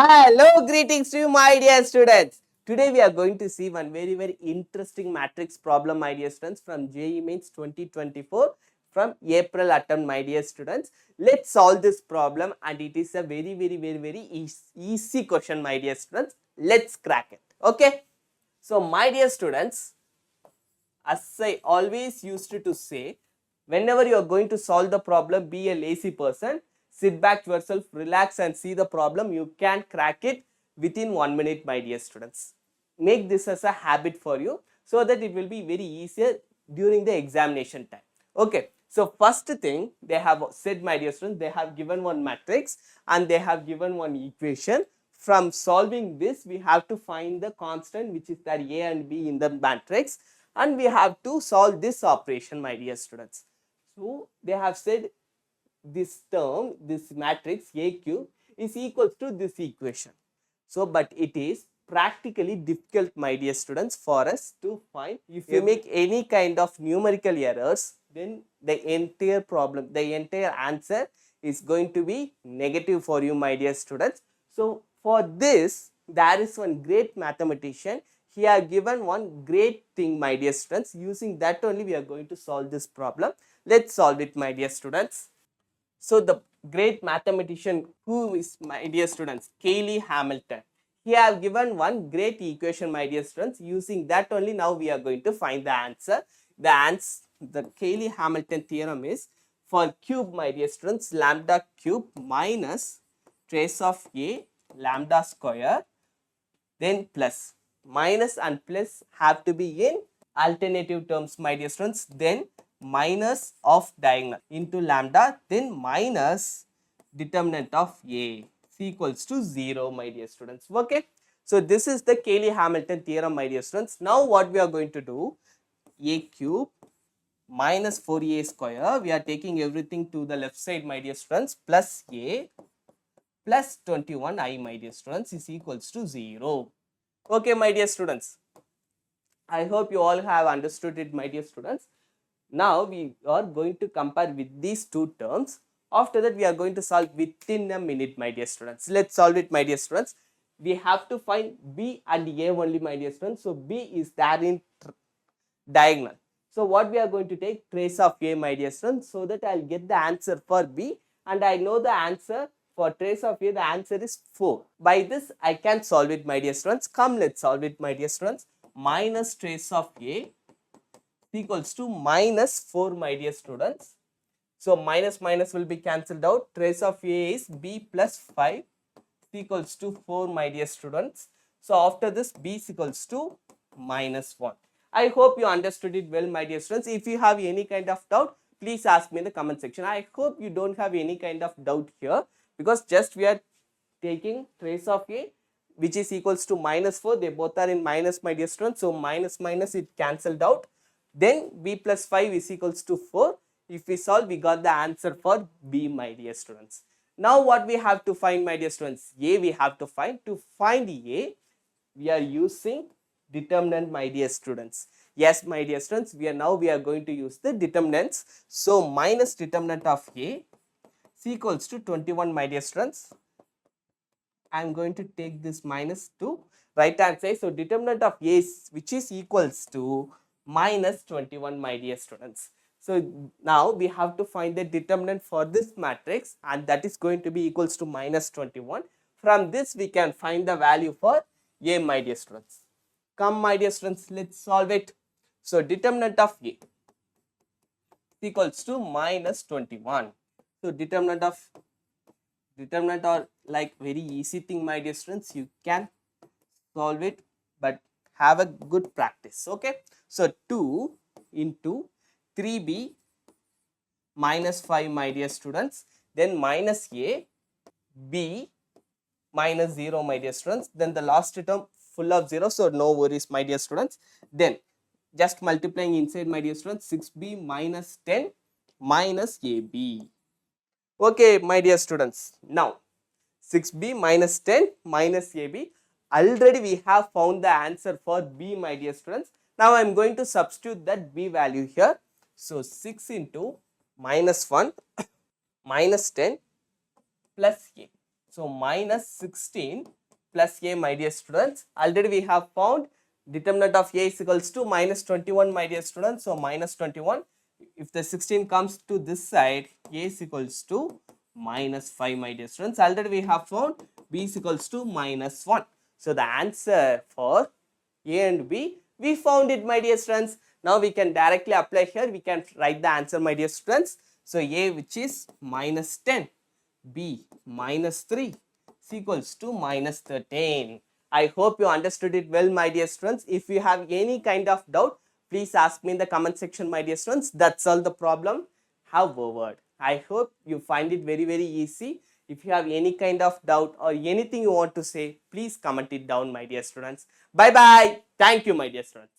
Hello, greetings to you, my dear students. Today we are going to see one very interesting matrix problem, my dear students, from JEE Mains 2024 from April attempt, my dear students. Let's solve this problem, and it is a very easy question, my dear students. Let's crack it. Okay. So, my dear students, as I always used to say, whenever you are going to solve the problem, be a lazy person, sit back yourself, relax and see the problem. You can crack it within 1 minute, my dear students. Make this as a habit for you so that it will be very easier during the examination time. Okay. So, first thing they have said, my dear students, they have given one matrix and they have given one equation. From solving this, we have to find the constant which is that A and B in the matrix, and we have to solve this operation, my dear students. So, they have said this term, this matrix A cube is equals to this equation. So, but it is practically difficult, my dear students, for us to find. If you make any kind of numerical errors, then the entire problem, the entire answer is going to be negative for you, my dear students. So, for this, there is one great mathematician. He has given one great thing, my dear students. Using that only we are going to solve this problem. Let's solve it, my dear students. So, the great mathematician, who is, my dear students, Cayley Hamilton. He have given one great equation, my dear students. Using that only now we are going to find the answer. The Cayley Hamilton theorem is for cube, my dear students, lambda cube minus trace of A lambda square, then plus. Minus and plus have to be in alternative terms, my dear students. Then minus of diagonal into lambda, then minus determinant of A is equals to 0, my dear students. Okay. So, this is the Cayley Hamilton theorem, my dear students. Now, what we are going to do, A cube minus 4A square, we are taking everything to the left side, my dear students, plus A plus 21I, my dear students, is equals to 0. Okay, my dear students. I hope you all have understood it, my dear students. Now, we are going to compare with these two terms. After that, we are going to solve within a minute, my dear students. Let's solve it, my dear students. We have to find B and A only, my dear students. So, B is there in diagonal. So, what we are going to take trace of A, my dear students, so that I will get the answer for B, and I know the answer for trace of A, the answer is 4. By this, I can solve it, my dear students. Come, let's solve it, my dear students. Minus trace of A equals to minus 4, my dear students. So, minus will be cancelled out. Trace of A is B plus 5 equals to 4, my dear students. So, after this, B is equals to minus 1. I hope you understood it well, my dear students. If you have any kind of doubt, please ask me in the comment section. I hope you don't have any kind of doubt here, because just we are taking trace of A, which is equals to minus 4. They both are in minus, my dear students. So, minus it cancelled out. Then B plus 5 is equals to 4. If we solve, we got the answer for B, my dear students. Now, what we have to find, my dear students? A we have to find. To find A, we are using determinant, my dear students. Yes, my dear students, we are going to use the determinants. So, minus determinant of A is equals to 21, my dear students. I am going to take this minus to right hand side. So, determinant of A is, which is equals to minus 21, my dear students. So, now we have to find the determinant for this matrix, and that is going to be equals to minus 21. From this, we can find the value for A, my dear students. Come, my dear students, let's solve it. So, determinant of A is equals to minus 21. So, determinant are like very easy thing, my dear students. You can solve it, but have a good practice. Okay. So, 2 into 3B minus 5, my dear students. Then minus A, B minus 0, my dear students. Then the last term full of 0. So, no worries, my dear students. Then just multiplying inside, my dear students, 6B minus 10 minus AB. Okay, my dear students. Now, 6B minus 10 minus AB. Already we have found the answer for B, my dear students. Now, I am going to substitute that B value here. So, 6 into minus 1 minus 10 plus A. So minus 16 plus a, my dear students. Already we have found determinant of a is equals to minus 21, my dear students. So minus 21. If the 16 comes to this side, a is equals to minus 5, my dear students. Already we have found b is equals to minus 1. So the answer for a and b, we found it, my dear students. Now we can directly apply here. We can write the answer, my dear students. So a, which is minus 10, b minus 3 is equals to minus 13. I hope you understood it well, my dear students. If you have any kind of doubt, please ask me in the comment section, my dear students. That's all the problem. Have a word. I hope you find it very, very easy. If you have any kind of doubt or anything you want to say, please comment it down, my dear students. Bye bye. Thank you, my dear students.